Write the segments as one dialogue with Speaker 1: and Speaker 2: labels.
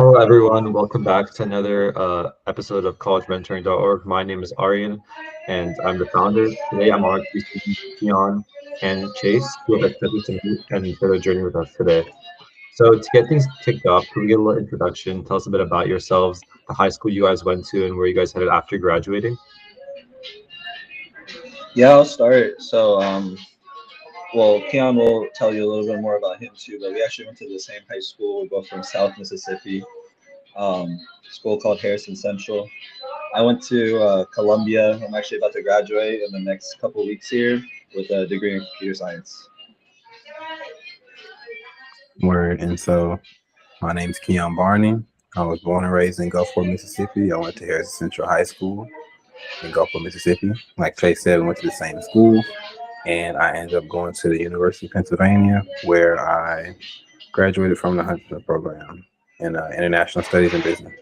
Speaker 1: Hello, everyone. Welcome back to another episode of collegementoring.org. My name is Aryan, and I'm the founder. Today, I'm honored to be speaking to Keon and Chase, who have accepted to meet and share their journey with us today. So, to get things kicked off, could we get a little introduction? Tell us a bit about yourselves, the high school you guys went to, and where you guys headed after graduating.
Speaker 2: Yeah, I'll start. Keon will tell you a little bit more about him too, but we actually went to the same high school. We're both from South Mississippi, school called Harrison Central. I went to Columbia. I'm actually about to graduate in the next couple weeks here with a degree in computer science.
Speaker 3: Word. And so my name's Keon Barney. I was born and raised in Gulfport, Mississippi. I went to Harrison Central High School in Gulfport, Mississippi. Like Chase said, we went to the same school. And I ended up going to the University of Pennsylvania, where I graduated from the Huntsman program in International Studies and Business.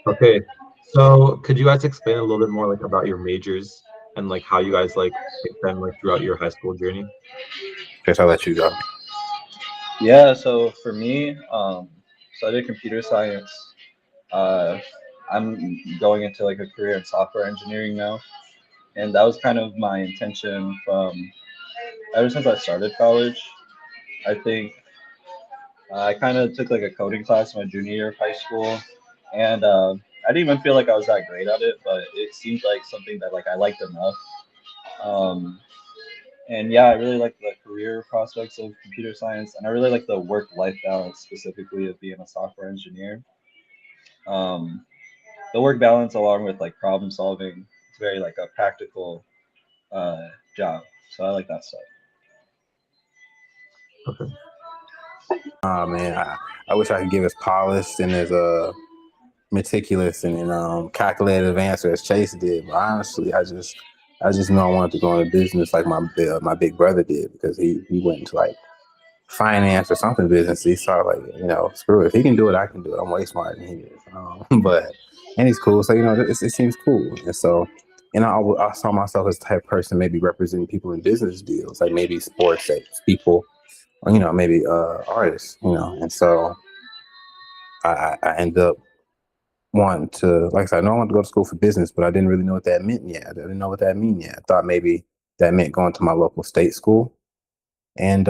Speaker 1: Okay, so could you guys explain a little bit more like about your majors and like how you guys like picked them like throughout your high school journey?
Speaker 3: Chase, I'll let you go.
Speaker 2: Yeah, so for me, so I did computer science. Uh, I'm going into like a career in software engineering now, and that was kind of my intention from ever since I started college. I think I kind of took like a coding class my junior year of high school, and I didn't even feel like I was that great at it, but it seemed like something that like I liked enough. Um, and yeah, I really like the career prospects of computer science, and I really like the work-life balance specifically of being a software engineer. Um, the work balance along with like problem solving, it's very like a practical uh, job, so I like that stuff.
Speaker 1: Okay.
Speaker 3: Oh man, I wish I could give as polished and as meticulous and calculated answer as Chase did. But honestly, I just know I wanted to go into business like my big brother did, because he went into like finance or something business. He saw like, screw it, if he can do it, I can do it. I'm way smarter than he is. But and he's cool, so it seems cool. And so, I saw myself as the type of person maybe representing people in business deals, like maybe sports people, or maybe artists. And so I ended up wanting to, like I said, I know I wanted to go to school for business, but I didn't really know what that meant yet. I didn't know what that meant yet. I thought maybe that meant going to my local state school and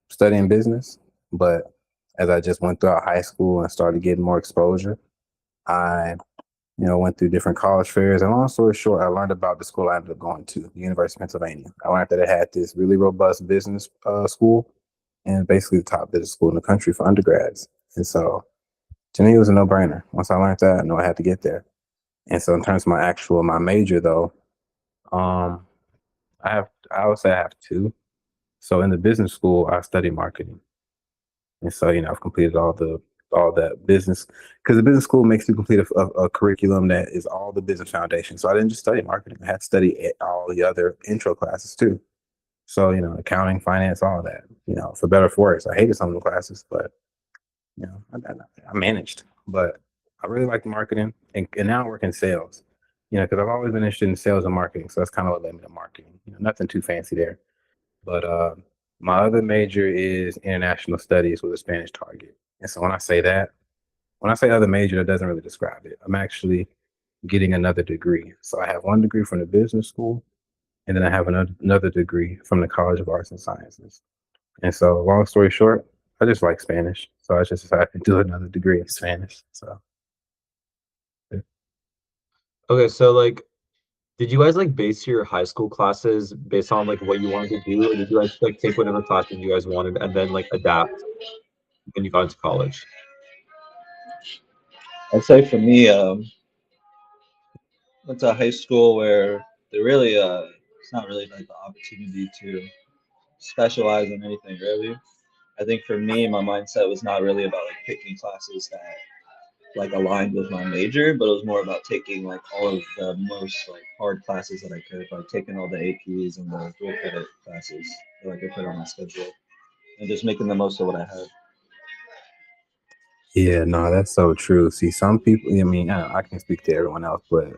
Speaker 3: studying business. But as I just went throughout high school and started getting more exposure, I, went through different college fairs. And long story short, I learned about the school I ended up going to, the University of Pennsylvania. I learned that it had this really robust business school, and basically the top business school in the country for undergrads. And so to me, it was a no-brainer. Once I learned that, I knew I had to get there. And so in terms of my major though, um, I would say I have two. So in the business school, I study marketing. And so, I've completed all that business, because the business school makes you complete a curriculum that is all the business foundation. So I didn't just study marketing. I had to study all the other intro classes too. So, accounting, finance, all of that, for better or for worse. I hated some of the classes, but I managed. But I really liked marketing, and now I work in sales, because I've always been interested in sales and marketing. So that's kind of what led me to marketing. Nothing too fancy there. But my other major is international studies with a Spanish target. And so when I say other major, that doesn't really describe it. I'm actually getting another degree. So I have one degree from the business school, and then I have another degree from the College of Arts and Sciences. And so, long story short, I just like Spanish. So I just decided to do another degree in Spanish. So, yeah.
Speaker 1: Okay, so like did you guys like base your high school classes based on like what you wanted to do, or did you guys like take whatever classes you guys wanted and then like adapt when you got into college?
Speaker 2: I'd say for me, went to a high school where there really it's not really like the opportunity to specialize in anything really. I think for me, my mindset was not really about like picking classes that like aligned with my major, but it was more about taking like all of the most like hard classes that I could, like taking all the APs and the dual credit classes that I could put on my schedule, and just making the most of what I had.
Speaker 3: Yeah, no, that's so true. See, some people, I can't speak to everyone else, but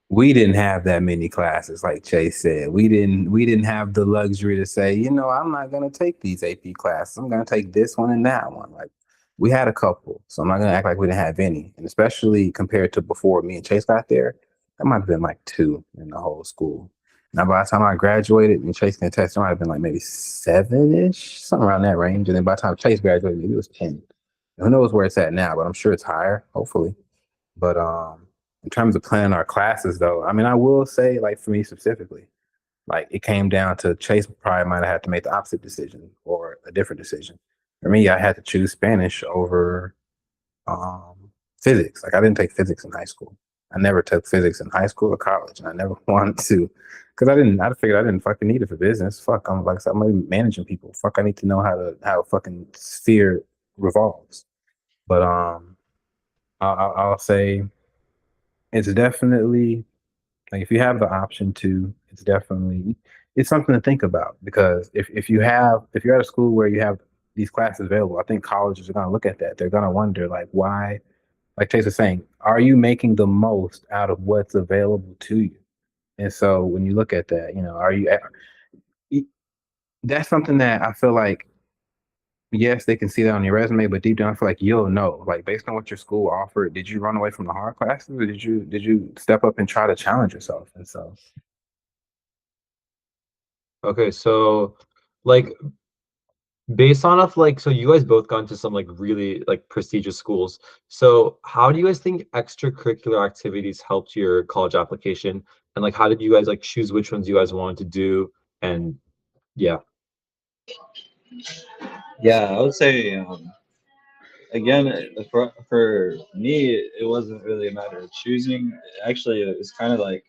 Speaker 3: we didn't have that many classes, like Chase said. We didn't have the luxury to say, I'm not gonna take these AP classes. I'm gonna take this one and that one. Like, We had a couple, so I'm not gonna act like we didn't have any. And especially compared to before me and Chase got there, that might have been like two in the whole school. Now by the time I graduated and Chase can attest, there might have been like maybe seven-ish, something around that range. And then by the time Chase graduated, maybe it was 10. Who knows where it's at now, but I'm sure it's higher, hopefully. But in terms of planning our classes though, I mean I will say like for me specifically, like it came down to Chase probably might have had to make the opposite decision or a different decision. For me, I had to choose Spanish over physics. Like I didn't take physics in high school. I never took physics in high school or college, and I never wanted to because I didn't. I figured I didn't fucking need it for business. Fuck, I'm like I said, I'm gonna be managing people. Fuck, I need to know how a fucking sphere revolves. But I'll say it's definitely like if you have the option to, it's definitely it's something to think about because if you're at a school where you have these classes available, I think colleges are gonna look at that. They're gonna wonder like why, like Chase was saying, are you making the most out of what's available to you? And so when you look at that, are you that's something that I feel like yes, they can see that on your resume, but deep down, I feel like you'll know, like based on what your school offered, did you run away from the hard classes, or did you step up and try to challenge yourself? And so,
Speaker 1: Okay, so like based on of like so you guys both gone to some like really like prestigious schools. So how do you guys think extracurricular activities helped your college application? And like how did you guys like choose which ones you guys wanted to do? And yeah.
Speaker 2: Yeah, I would say again for me it wasn't really a matter of choosing. Actually, it was kind of like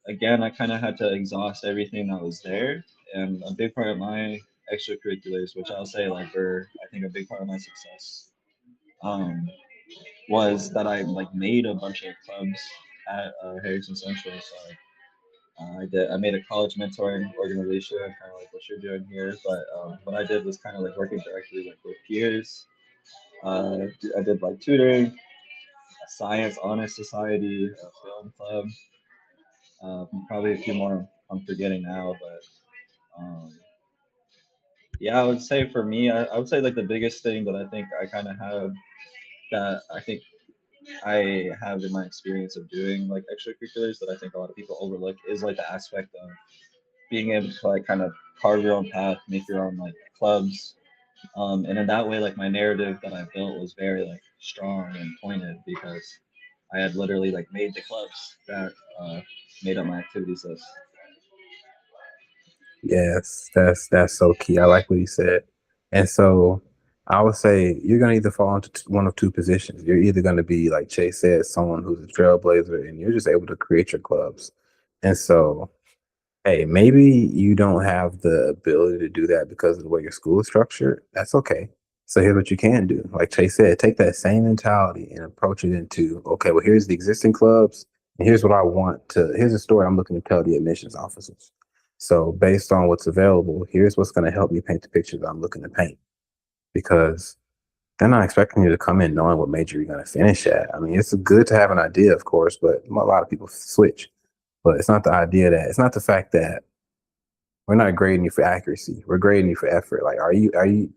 Speaker 2: again I kind of had to exhaust everything that was there, and a big part of my extracurriculars, which I'll say like were I think a big part of my success, um, was that I like made a bunch of clubs at Harrison Central. So like, I made a college mentoring organization, kind of like what you're doing here. But what I did was kind of like working directly like with peers. I did like tutoring, a science honor society, a film club, probably a few more I'm forgetting now. But yeah, I would say for me, I would say like the biggest thing that I think I kind of have that I think I have in my experience of doing like extracurriculars that I think a lot of people overlook is like the aspect of being able to like kind of carve your own path, make your own like clubs. And in that way, like my narrative that I built was very like strong and pointed because I had literally like made the clubs that made up my activities list.
Speaker 3: yes, that's so key. I like what he said. And so I would say you're gonna either fall into one of two positions. You're either gonna be like Chase said, someone who's a trailblazer, and you're just able to create your clubs. And so hey, maybe you don't have the ability to do that because of the way your school is structured. That's okay. So here's what you can do. Like Chase said, take that same mentality and approach it into, okay, well, here's the existing clubs, and here's what I want to, here's a story I'm looking to tell the admissions officers. So based on what's available, here's what's going to help me paint the picture that I'm looking to paint. Because they're not expecting you to come in knowing what major you're going to finish at. I mean, it's good to have an idea, of course, but a lot of people switch. But it's not the idea that, it's not the fact that we're not grading you for accuracy. We're grading you for effort. Like,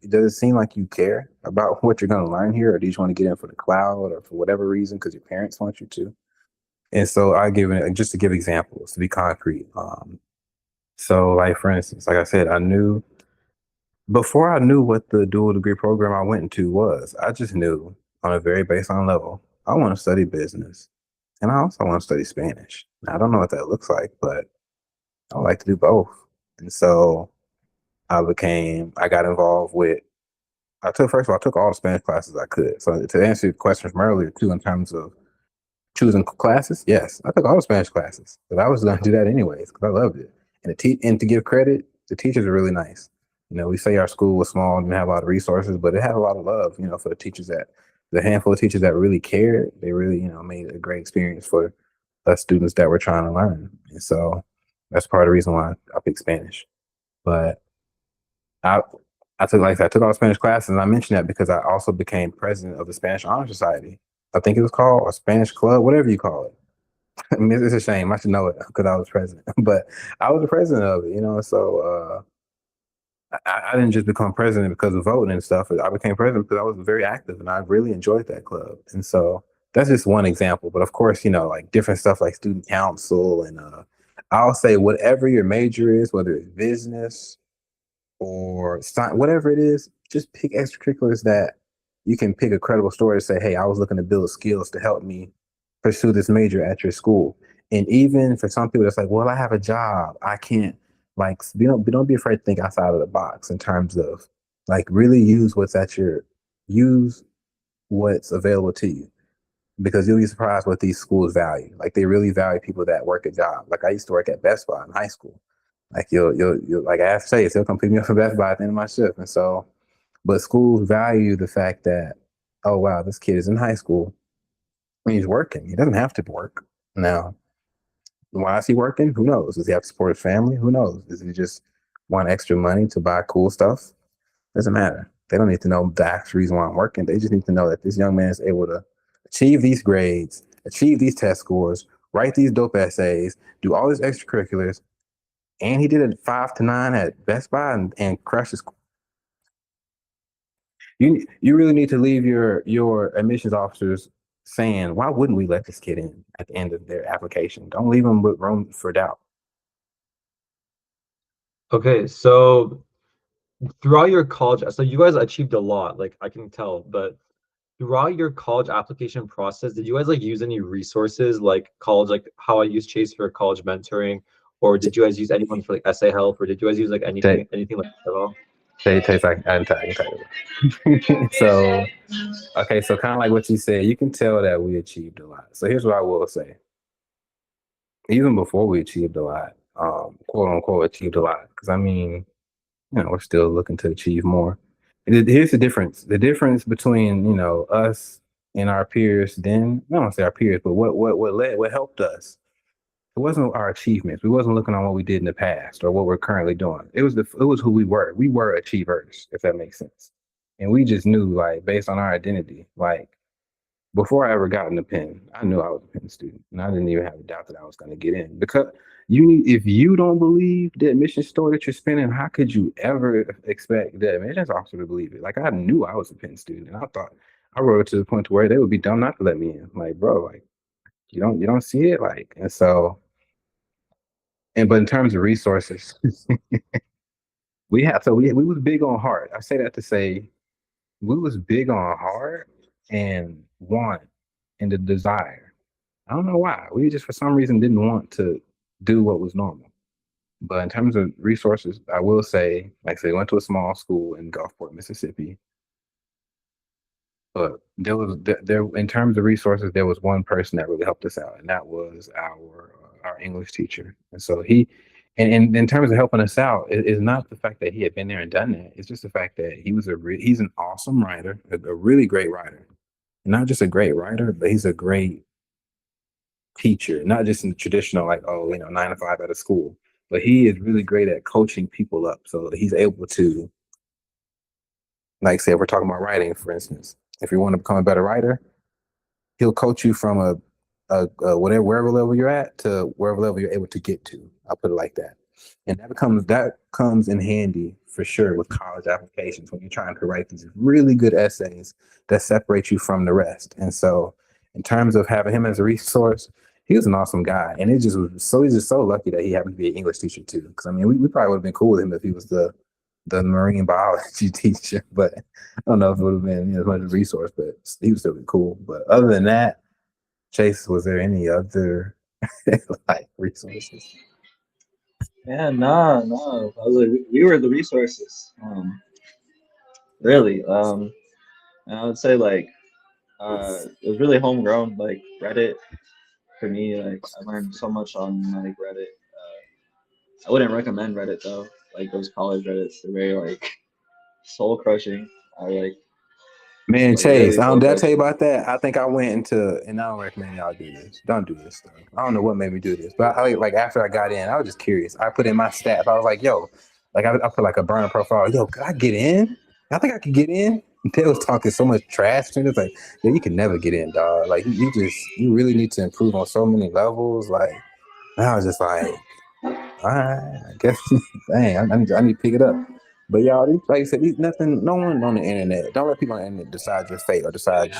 Speaker 3: does it seem like you care about what you're going to learn here? Or do you just want to get in for the cloud or for whatever reason because your parents want you to? And so I give it just to give examples to be concrete. So like, for instance, like I said, I knew before I knew what the dual degree program I went into was, I just knew on a very baseline level, I want to study business and I also want to study Spanish. Now, I don't know what that looks like, but I would like to do both. And so I got involved with, first of all, I took all the Spanish classes I could. So to answer your question from earlier too, in terms of choosing classes, yes, I took all the Spanish classes, but I was going to do that anyways because I loved it. And and to give credit, the teachers are really nice. We say our school was small and didn't have a lot of resources, but it had a lot of love, for the handful of teachers that really cared. They really, made a great experience for us students that were trying to learn. And so that's part of the reason why I picked Spanish. But I I took all Spanish classes, and I mentioned that because I also became president of the Spanish Honor Society. I think it was called a Spanish club, whatever you call it. I mean, it's a shame. I should know it because I was president, but I was the president of it. So I didn't just become president because of voting and stuff. I became president because I was very active and I really enjoyed that club. And so that's just one example. But of course, like different stuff like student council and I'll say whatever your major is, whether it's business or whatever it is, just pick extracurriculars that you can pick a credible story to say, hey, I was looking to build skills to help me pursue this major at your school. And even for some people, it's like, well, I have a job. I can't like don't be afraid to think outside of the box in terms of like really use what's available to you because you'll be surprised what these schools value. Like they really value people that work a job. Like I used to work at Best Buy in high school. Like you'll like I asked Chase, he'll come pick me up from Best Buy at the end of my shift. And so, but schools value the fact that, oh wow, this kid is in high school and he's working. He doesn't have to work. Now, why is he working? Who knows? Does he have to support his family? Who knows? Does he just want extra money to buy cool stuff? Doesn't matter. They don't need to know the actual reason why I'm working. They just need to know that this young man is able to achieve these grades, achieve these test scores, write these dope essays, do all these extracurriculars, and he did it 5 to 9 at Best Buy and crushed his. You really need to leave your admissions officers saying, why wouldn't we let this kid in at the end of their application? Don't leave them with room for doubt.
Speaker 1: Okay, so throughout your college, so you guys achieved a lot, like I can tell, but throughout your college application process, did you guys like use any resources like college, like how I use Chase for college mentoring, or did you guys use anyone for like essay help, or did you guys use like anything like that at all?
Speaker 3: Tastes like I can tell you. So okay, so kind of like what you said, you can tell that we achieved a lot. So here's what I will say. Even before we achieved a lot, quote unquote achieved a lot, because I mean, we're still looking to achieve more. Here's the difference. The difference between, us and our peers then, I don't want to say our peers, but what helped us. It wasn't our achievements. We wasn't looking on what we did in the past or what we're currently doing. It was who we were. We were achievers, if that makes sense. And we just knew, like, based on our identity, like before I ever got in the pen, I knew I was a pen student, and I didn't even have a doubt that I was going to get in. Because if you don't believe the admission story that you're spinning, how could you ever expect the admissions officer to believe it? Like I knew I was a pen student, and I thought I wrote it to the point to where they would be dumb not to let me in. Like, bro, like you don't see it, like, and so. But in terms of resources, we was big on heart. I say that to say we was big on heart and want and the desire. I don't know why. We just for some reason didn't want to do what was normal. But in terms of resources, I will say, like I said, went to a small school in Gulfport, Mississippi. But there in terms of resources, there was one person that really helped us out, and that was our English teacher. And so and in terms of helping us out, it's not the fact that he had been there and done that. It's just the fact that he's an awesome writer, a really great writer, not just a great writer, but he's a great teacher, not just in the traditional like 9 to 5 at a school, but he is really great at coaching people up. So he's able to, like say, if we're talking about writing, for instance, if you want to become a better writer, he'll coach you from wherever level you're at to wherever level you're able to get to. I'll put it like that. And that comes in handy for sure with college applications when you're trying to write these really good essays that separate you from the rest. And so in terms of having him as a resource, he was an awesome guy. And he's just so lucky that he happened to be an English teacher too. Because I mean, we probably would have been cool with him if he was the marine biology teacher, but I don't know if it would have been as much of a resource, but he was still cool. But other than that, Chase, was there any other like resources?
Speaker 2: Yeah, no, no. I was like, we were the resources. Really. And I would say like it was really homegrown. Like Reddit for me, like I learned so much on like Reddit. I wouldn't recommend Reddit though. Like those college Reddits, they're very like soul crushing. I
Speaker 3: Man,
Speaker 2: like
Speaker 3: Chase,
Speaker 2: really soul
Speaker 3: did I tell you
Speaker 2: crushing.
Speaker 3: about that? I think I went into, and I don't recommend y'all do this. Don't do this stuff. I don't know what made me do this, but like after I got in, I was just curious. I put in my stats. I was like, yo, like I put like a burner profile. Yo, could I get in? I think I could get in. And they was talking so much trash to me. It's like, yeah, you can never get in, dog. Like you really need to improve on so many levels. Like, and I was just like, all right, I guess, dang, I need to pick it up. But y'all, like I said, nothing. No one on the internet. Don't let people on the internet decide your fate or decide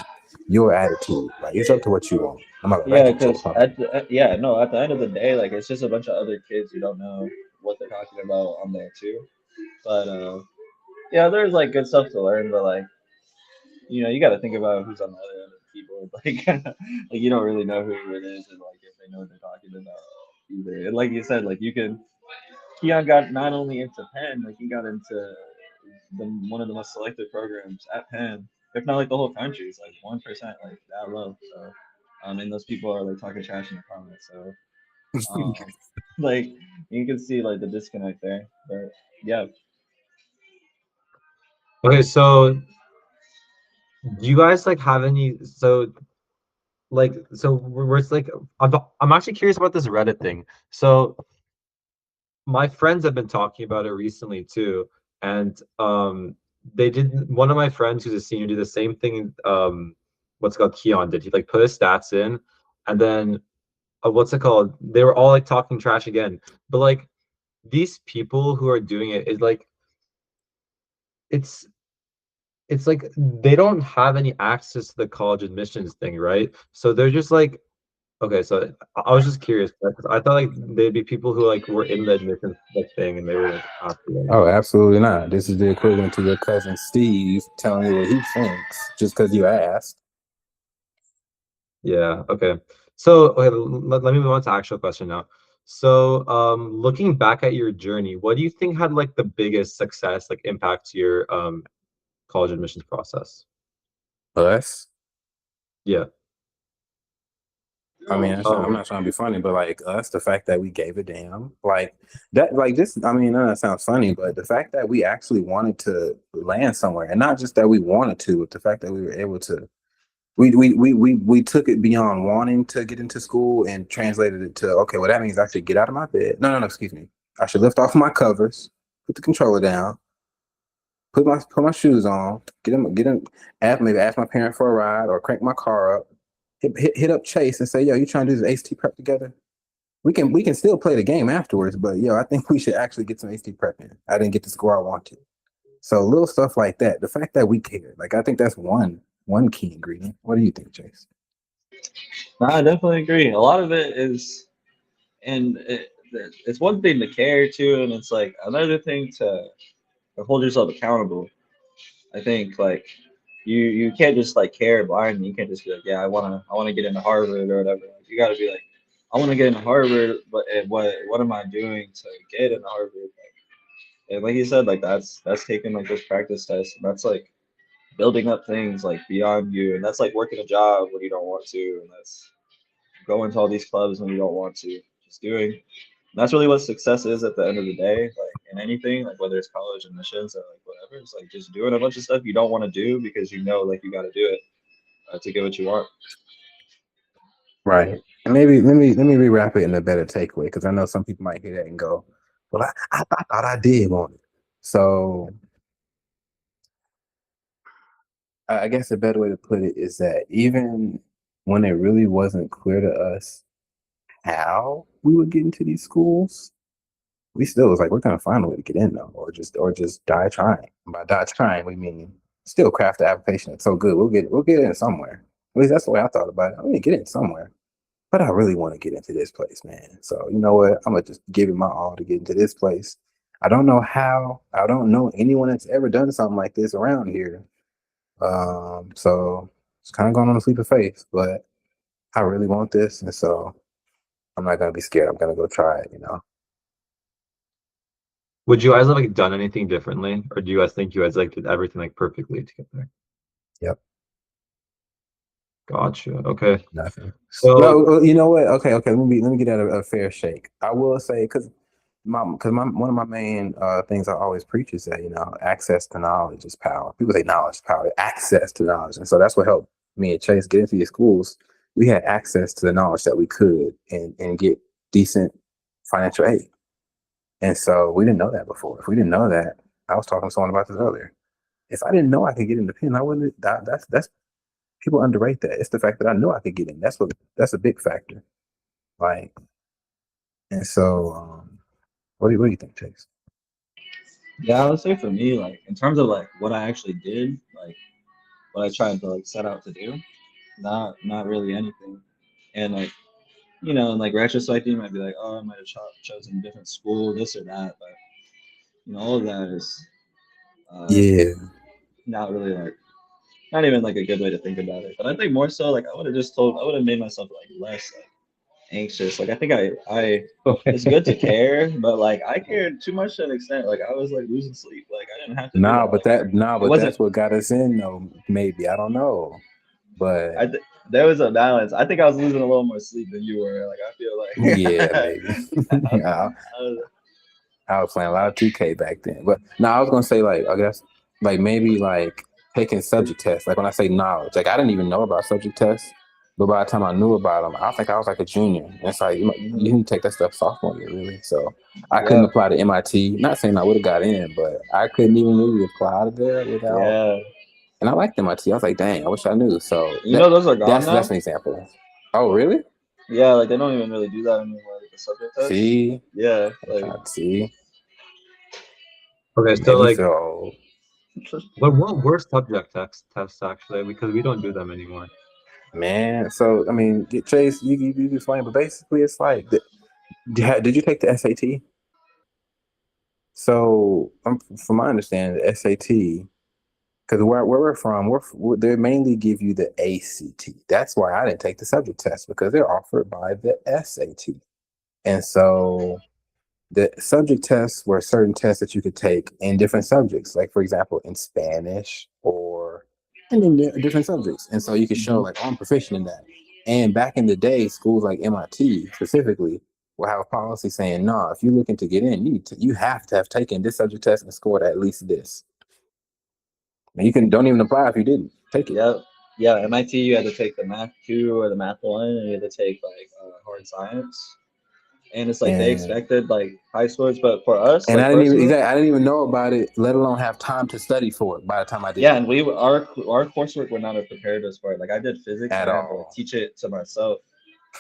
Speaker 3: your attitude. Like it's up to what you want. I'm not back
Speaker 2: Yeah,
Speaker 3: to the
Speaker 2: because
Speaker 3: topic.
Speaker 2: yeah, no, at the end of the day, like it's just a bunch of other kids who don't know what they're talking about on there too. But yeah, there's like good stuff to learn, but like you got to think about who's on the other end of the keyboard. Like you don't really know who it is, and like if they know what they're talking about either. And like you said, like you can Keon got not only into Penn, like he got into one of the most selective programs at Penn, if not like the whole country. It's like 1%, like that low. So, and those people are like talking trash in the comments. So, um, like you can see like the disconnect there. But yeah,
Speaker 1: Okay, so do you guys like have any it's like I'm actually curious about this Reddit thing. So my friends have been talking about it recently too, and they did one of my friends who's a senior did the same thing what's it called Keon did. He like put his stats in and then what's it called? They were all like talking trash again. But like these people who are doing it is like it's it's like they don't have any access to the college admissions thing, right? So they're just like, okay, so I was just curious because I thought like they'd be people who like were in the admissions like thing and they were like after them.
Speaker 3: Oh, absolutely not. This is the equivalent to your cousin Steve telling you what he thinks just because you asked.
Speaker 1: Yeah, okay. So okay, let me move on to actual question now. So looking back at your journey, what do you think had like the biggest success like impact to your college admissions process?
Speaker 3: Us.
Speaker 1: Yeah.
Speaker 3: I mean, I'm
Speaker 1: Oh,
Speaker 3: not trying to be funny, but like us, the fact that we gave a damn, like that, like this. I mean, I know that sounds funny, but the fact that we actually wanted to land somewhere, and not just that we wanted to, but the fact that we were able to, we took it beyond wanting to get into school and translated it to okay, well that means I should get out of my bed. No, excuse me. I should lift off my covers, put the controller down, put my shoes on, get him, maybe ask my parent for a ride or crank my car up, hit up Chase and say, yo, you trying to do this HT prep together? We can still play the game afterwards, but yo, I think we should actually get some HT prep in. I didn't get the score I wanted. So little stuff like that. The fact that we cared, like I think that's one key ingredient. What do you think, Chase?
Speaker 2: no, I definitely agree. A lot of it is, and it's one thing to care too, and it's like another thing to hold yourself accountable. I think like you can't just like care blindly. You can't just be like, yeah, I wanna get into Harvard or whatever. Like, you got to be like, I want to get into Harvard, but what am I doing to get into Harvard? And like you said, like that's taking like those practice tests, and that's like building up things like beyond you, and that's like working a job when you don't want to, and that's going to all these clubs when you don't want to. Just doing. And that's really what success is at the end of the day. Like in anything, like whether it's college admissions or like whatever, it's like just doing a bunch of stuff you don't want to do because you know like you got to do it to get what you want.
Speaker 3: Right. And maybe let me rewrap it in a better takeaway because I know some people might hear that and go, "Well, I thought I did want it." So I guess a better way to put it is that even when it really wasn't clear to us how we would get into these schools, we still was like, we're gonna find a way to get in though, or just die trying. And by die trying, we mean still craft the application. It's so good, we'll get in somewhere. At least that's the way I thought about it. I'm gonna get in somewhere, but I really want to get into this place, man. So you know what? I'm gonna just give it my all to get into this place. I don't know how. I don't know anyone that's ever done something like this around here. So it's kind of going on a sleep of faith, but I really want this, and so I'm not gonna be scared. I'm gonna go try it.
Speaker 1: would you guys have like done anything differently, or do you guys think you guys like did everything like perfectly to get there?
Speaker 3: Yep.
Speaker 1: Gotcha. Okay.
Speaker 3: Nothing.
Speaker 1: So
Speaker 3: No, you know what? Okay. Let me get at a fair shake. I will say because my one of my main things I always preach is that access to knowledge is power. People say knowledge is power, access to knowledge, and so that's what helped me and Chase get into these schools. We had access to the knowledge that we could and get decent financial aid, and so we didn't know that before. If we didn't know that, I was talking to someone about this earlier. If I didn't know I could get into Penn, I wouldn't. That's people underrate that. It's the fact that I knew I could get in. That's a big factor. Like, and so, what do you think, Chase?
Speaker 2: Yeah, I would say for me, like in terms of like what I actually did, like what I tried to like set out to do, not really anything. And like in like retrospect, you might be like, oh, I might have chosen a different school, this or that, but all of that is uh,
Speaker 3: Yeah.
Speaker 2: not really like not even like a good way to think about it. But I think more so like I would have made myself like less like anxious. Like I think I it's good to care, but like I cared too much to an extent. Like I was like losing sleep. Like I didn't have to do that. Like
Speaker 3: Nah,
Speaker 2: it
Speaker 3: but
Speaker 2: wasn't.
Speaker 3: that's what got us in though. Maybe I don't know, but
Speaker 2: There was a balance. I think I was losing a little more sleep than you were. Like I feel
Speaker 3: yeah,
Speaker 2: like
Speaker 3: maybe. I,
Speaker 2: I was,
Speaker 3: I was playing a lot of 2K back then. But no, I was gonna say like I guess like maybe like taking subject tests. Like when I say knowledge, like I didn't even know about subject tests, but by the time I knew about them, I think I was like a junior. And it's like you
Speaker 2: mhm.
Speaker 3: need to take that stuff sophomore year, really. So I couldn't
Speaker 2: Yeah,
Speaker 3: apply to MIT. Not saying I would have got in, but I couldn't even really apply to there without.
Speaker 2: yeah.
Speaker 3: And I liked MIT. I was like, dang, I wish I knew. So
Speaker 2: Those are gone
Speaker 3: that's
Speaker 2: now.
Speaker 3: an example. Oh, really?
Speaker 2: Yeah, like they don't even really do that anymore. Like the subject test.
Speaker 3: See,
Speaker 2: Yeah,
Speaker 3: I'm trying to see.
Speaker 1: Okay,
Speaker 3: It
Speaker 1: so
Speaker 3: made me
Speaker 1: like,
Speaker 3: feel old.
Speaker 1: what were subject tests actually? Because we don't do them anymore.
Speaker 3: Man, so I mean, Chase, you explain, but basically, it's like, did you take the SAT? So, from my understanding, the SAT, because where we're from, they mainly give you the ACT. That's why I didn't take the subject test because they're offered by the SAT, and so the subject tests were certain tests that you could take in different subjects, like for example, in Spanish or and in different subjects. And so you could show
Speaker 2: hmm
Speaker 3: like, oh, I'm proficient in that. And back in the day, schools like MIT specifically will have a policy saying, no, if you're looking to get in, you have to have taken this subject test and scored at least this. And you can don't even apply if you didn't take it.
Speaker 2: Yep. Yeah, MIT, you had to take the math two or the math one, and you had to take like hard science. And it's like they
Speaker 3: And
Speaker 2: expected like high scores, but for us,
Speaker 3: and
Speaker 2: like personally,
Speaker 3: I didn't even know about it, let alone have time to study for it by the time I did
Speaker 2: yeah,
Speaker 3: it
Speaker 2: and our coursework would not have prepared us for it. Like I did physics,
Speaker 3: at
Speaker 2: and I had to like
Speaker 3: all.
Speaker 2: teach it to myself.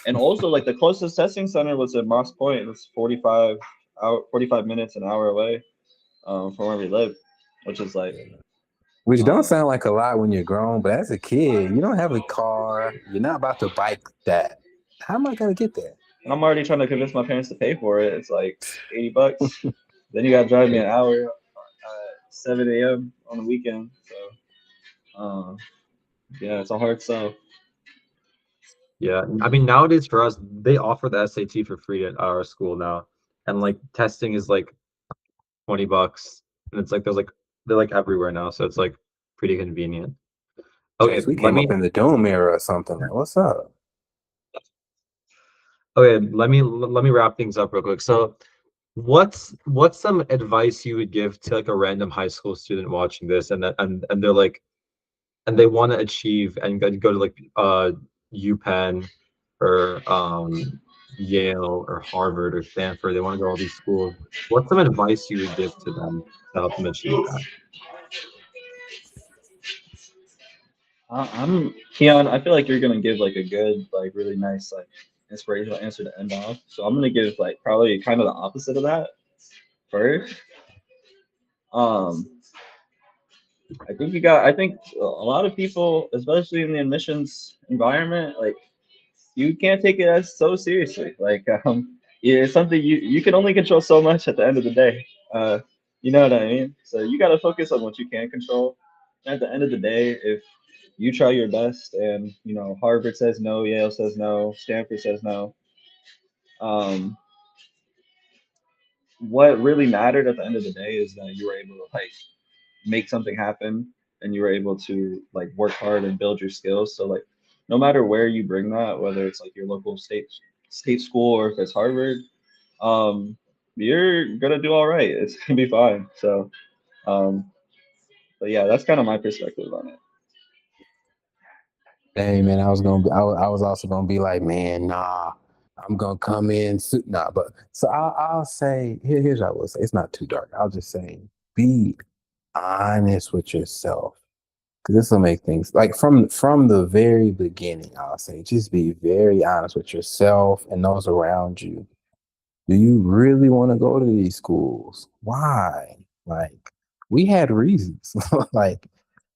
Speaker 2: And also, like the closest testing center was in Moss Point. It was 45 minutes, an hour away from where we live, which is like,
Speaker 3: Which don't
Speaker 2: um,
Speaker 3: sound like a lot when you're grown, but as a kid, you don't have a car. You're not about to bike that. How am I gonna get there?
Speaker 2: and I'm already trying to convince my parents to pay for it. It's like $80. Then you gotta drive me an hour at 7 a.m. on the weekend. So, yeah, it's a hard sell.
Speaker 1: Yeah, I mean nowadays for us, they offer the SAT for free at our school now, and like testing is like $20, and it's like they're like everywhere now, so it's like pretty convenient. Okay,
Speaker 3: Chase, we came up in the Doom era or something. Like, what's up?
Speaker 1: let me wrap things up real quick. So, what's some advice you would give to like a random high school student watching this, and they're like, and they want to achieve and go to like UPenn or Yale or Harvard or Stanford. They want to go to all these schools. What's some advice you would give to them to help them achieve that?
Speaker 2: I'm Keon. I feel like you're gonna give like a good, like really nice, like inspirational answer to end off. So I'm gonna give like probably kind of the opposite of that first. Um, I think a lot of people, especially in the admissions environment, like you can't take it as so seriously. Like, yeah, it's something you can only control so much at the end of the day. You know what I mean? So you got to focus on what you can control. And at the end of the day, if you try your best, and Harvard says no, Yale says no, Stanford says no, um, what really mattered at the end of the day is that you were able to like make something happen, and you were able to like work hard and build your skills. So like no matter where you bring that, whether it's like your local state school or if it's Harvard, um, you're gonna do all right. It's gonna be fine. So um, but yeah, that's kind of my perspective on it.
Speaker 3: Hey man, I was also gonna be like, man, nah, I'm gonna come in, nah. But so I'll say, here's what I will say. It's not too dark. I'll just say, be honest with yourself, because this will make things like from the very beginning. I'll say, just be very honest with yourself and those around you. Do you really want to go to these schools? Why? Like we had reasons. Like,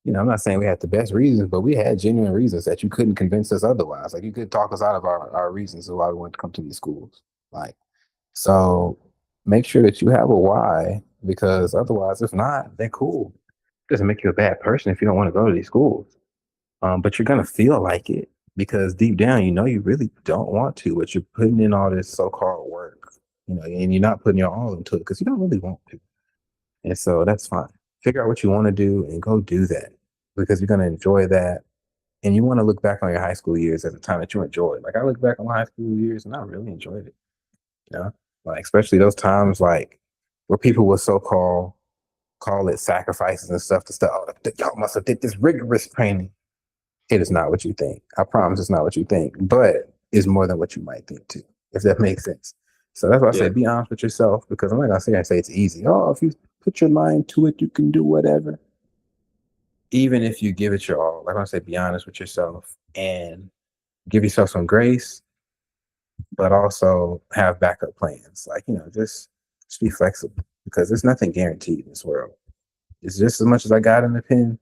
Speaker 3: I'm not saying we had the best reasons, but we had genuine reasons that you couldn't convince us otherwise. Like you could talk us out of our reasons of why we wanted to come to these schools. Like, so make sure that you have a why, because otherwise, if not, then cool. It doesn't make you a bad person if you don't want to go to these schools. But you're gonna feel like it because deep down, you really don't want to, but you're putting in all this so-called work, and you're not putting your all into it because you don't really want to. And so that's fine. Figure out what you want to do and go do that because you're gonna enjoy that. And you want to look back on your high school years as a time that you enjoyed. Like I look back on my high school years and I really enjoyed it. You know, like especially those times like where people would call it sacrifices and stuff to stuff. Oh, y'all must have did this rigorous training. It is not what you think. I promise it's not what you think, but it's more than what you might think too, if that makes sense. So that's why I
Speaker 1: Yeah.
Speaker 3: say be honest with yourself because I'm not gonna sit here and say it's easy. Oh, if you put your mind to it, you can do whatever. Even if you give it your all, like I say, be honest with yourself and give yourself some grace, but also have backup plans. Like, just be flexible because there's nothing guaranteed in this world. It's just as much as I got in the pen,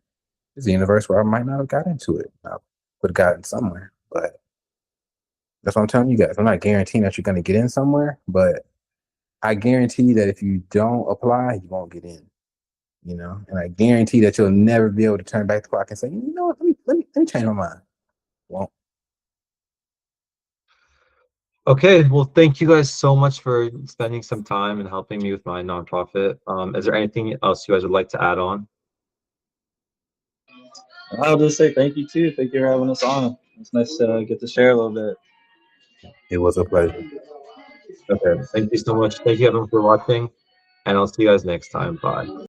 Speaker 3: there's a universe where I might not have got into it. I would have gotten somewhere, but that's what I'm telling you guys. I'm not guaranteeing that you're going to get in somewhere, but I guarantee that if you don't apply, you won't get in. And I guarantee that you'll never be able to turn back the clock and say, you know what, let me change my mind. Won't.
Speaker 1: Okay, well, thank you guys so much for spending some time and helping me with my nonprofit. Is there anything else you guys would like to add on?
Speaker 2: I'll just say thank you too. Thank you for having us on. It's nice to get to share a little bit.
Speaker 3: It was a pleasure.
Speaker 1: Okay, thank you so much. Thank you everyone for watching, and I'll see you guys next time. Bye.